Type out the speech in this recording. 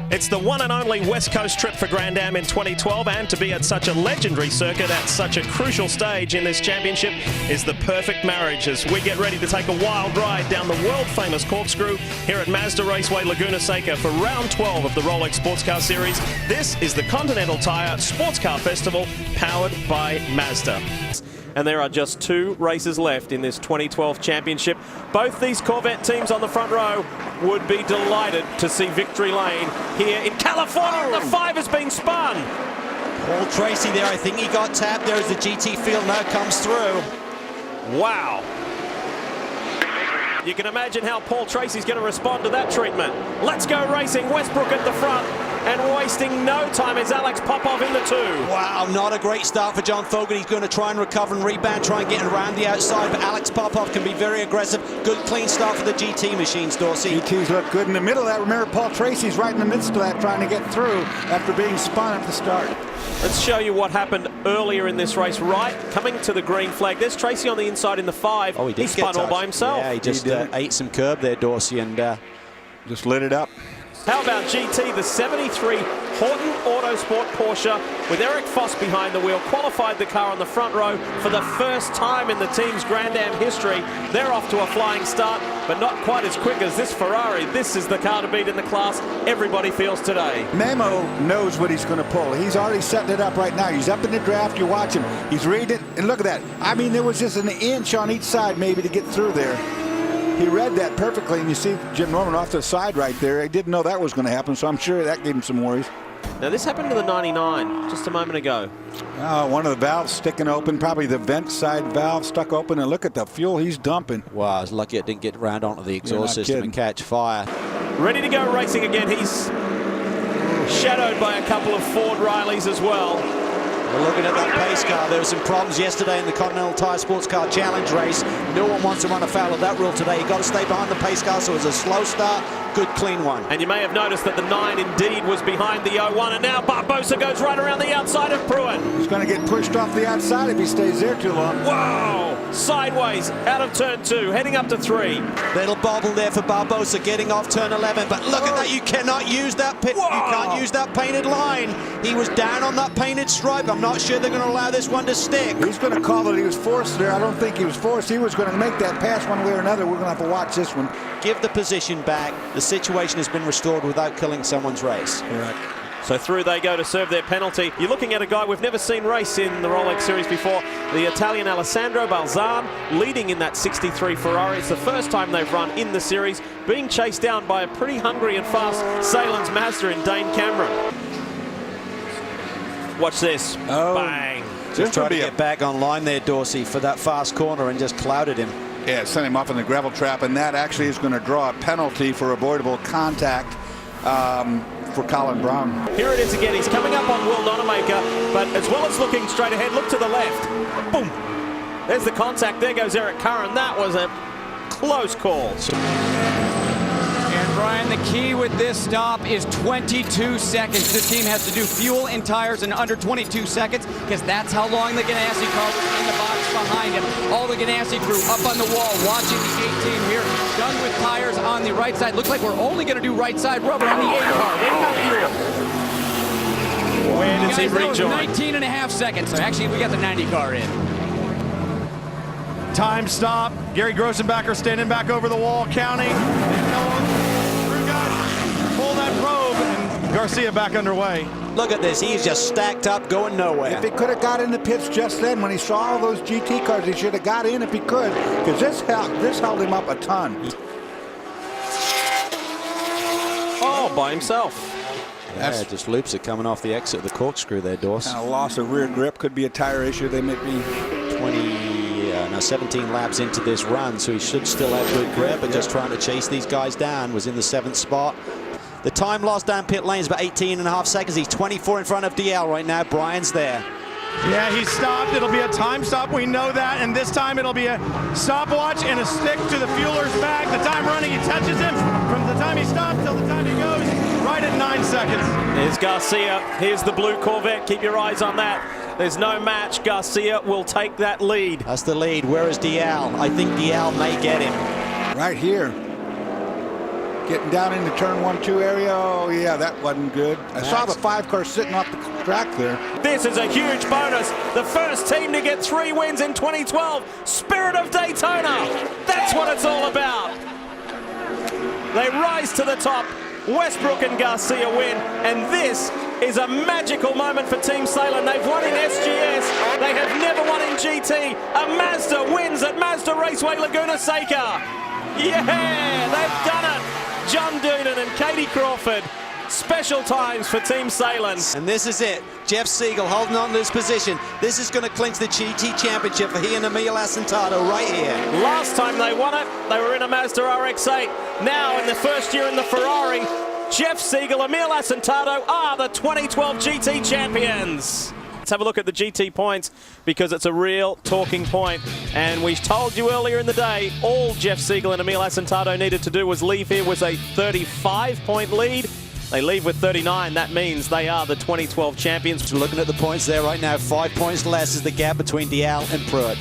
It's the one and only West Coast trip for Grand-Am in 2012, and to be at such a legendary circuit at such a crucial stage in this championship is the perfect marriage as we get ready to take a wild ride down the world-famous corkscrew here at Mazda Raceway Laguna Seca for round 12 of the Rolex Sports Car Series. This is the Continental Tire Sports Car Festival powered by Mazda. And there are just 2 races left in this 2012 championship. Both these Corvette teams on the front row would be delighted to see victory lane here in California. The 5 has been spun. Paul Tracy there, I think he got tapped there as the GT field now comes through. Wow. You can imagine how Paul Tracy's going to respond to that treatment. Let's go racing. Westbrook at the front. And wasting no time is Alex Popov in the 2. Wow, not a great start for John Fogarty. He's going to try and recover and rebound, try and get around the outside. But Alex Popov can be very aggressive. Good, clean start for the GT machines, Dorsey. GTs look good in the middle of that. Remember, Paul Tracy's right in the midst of that, trying to get through after being spun at the start. Let's show you what happened earlier in this race. Right, coming to the green flag. There's Tracy on the inside in the 5. Oh, he spun all by himself. Yeah, he just ate some curb there, Dorsey, and just lit it up. How about GT, the 73 Horton Autosport Porsche with Eric Foss behind the wheel, qualified the car on the front row for the first time in the team's Grand-Am history. They're off to a flying start, but not quite as quick as this Ferrari. This is the car to beat in the class, everybody feels today. Memo knows what he's going to pull. He's already setting it up right now. He's up in the draft, you watch him. He's reading it, and look at that. I mean, there was just an inch on each side maybe to get through there. He read that perfectly, and you see Jim Norman off to the side right there. He didn't know that was going to happen, so I'm sure that gave him some worries. Now, this happened to the 99 just a moment ago. One of the valves sticking open, probably the vent side valve stuck open, and look at the fuel he's dumping. Wow, I was lucky it didn't get around onto the exhaust system and catch fire. Ready to go racing again. He's shadowed by a couple of Ford Rileys as well. We're looking at that pace car. There were some problems yesterday in the Continental Tire Sports Car Challenge race. No one wants to run afoul of that rule today. You've got to stay behind the pace car, so it's a slow start, good clean one. And you may have noticed that the 9 indeed was behind the 01, and now Barbosa goes right around the outside of Pruitt. He's going to get pushed off the outside if he stays there too long. Whoa! Sideways out of turn 2, heading up to 3. Little bobble there for Barbosa getting off turn 11, but look at that, you cannot use that pit. You can't use that painted line. He was down on that painted stripe. I'm not sure they're going to allow this one to stick. He's going to call that he was forced there. I don't think he was forced. He was going to make that pass one way or another. We're going to have to watch this one. Give the position back. The situation has been restored without killing someone's race. Correct. So through they go to serve their penalty. You're looking at a guy we've never seen race in the Rolex Series before. The Italian Alessandro Balzan leading in that 63 Ferrari. It's the first time they've run in the series, being chased down by a pretty hungry and fast Salins Mazda in Dane Cameron. Watch this. Bang. Just trying to get back online there, Dorsey, for that fast corner and just clouded him. Yeah, sent him off in the gravel trap, and that actually is going to draw a penalty for avoidable contact for Colin Brown. Here it is again. He's coming up on Will Nonamaker, but as well as looking straight ahead, look to the left. Boom. There's the contact. There goes Eric Curran. That was a close call. And Brian, the key with this stop is 22 seconds. This team has to do fuel and tires in under 22 seconds because that's how long the Ganassi car was in the box behind him. All the Ganassi crew up on the wall watching the 18 here. Done with tires on the right side. Looks like we're only going to do right side rubber on the 8 car. Waiting on fuel. Where does he rejoin? 19 and a half seconds. So actually, we got the 90 car in. Time stop. Gary Grossenbacher standing back over the wall, counting. Pull that probe, and Garcia back underway. Look at this. He's just stacked up, going nowhere. If he could have got in the pits just then, when he saw all those GT cars, he should have got in if he could, because this held him up a ton. Oh, by himself. Yeah, just loops it coming off the exit of the corkscrew there, Dorse. Kind of loss of rear grip, could be a tire issue. They may be 17 laps into this run, so he should still have good grip, but just trying to chase these guys down. Was in the 7th spot. The time lost down pit lane is about 18 and a half seconds. He's 24 in front of DL right now. Brian's there. Yeah, he's stopped. It'll be a time stop. We know that. And this time it'll be a stopwatch and a stick to the fueler's back. The time running, he touches him from the time he stops till the time he goes, right at 9 seconds. There's Garcia. Here's the blue Corvette. Keep your eyes on that. There's no match. Garcia will take that lead. That's the lead. Where is DL? I think DL may get him. right here. Getting down into turn 1-2 area. Oh, yeah, that wasn't good. I saw the 5 car sitting off the track there. This is a huge bonus. The first team to get 3 wins in 2012. Spirit of Daytona. That's what it's all about. They rise to the top. Westbrook and Garcia win, and this is a magical moment for Team Salem. They've won in SGS. They have never won in GT. A Mazda wins at Mazda Raceway Laguna Seca. Yeah, they've done it. John Doonan and Katie Crawford. Special times for Team Salem. And this is it. Jeff Siegel holding on to this position. This is going to clinch the GT championship for he and Emil Asentado right here. Last time they won it, they were in a Mazda RX-8. Now, in the first year in the Ferrari, Jeff Siegel, Emil Asentado are the 2012 GT champions. Let's have a look at the GT points because it's a real talking point. And we told you earlier in the day, all Jeff Siegel and Emil Asentado needed to do was leave here with a 35-point lead. They leave with 39. That means they are the 2012 champions. Looking at the points there right now, 5 points less is the gap between Dial and Pruitt.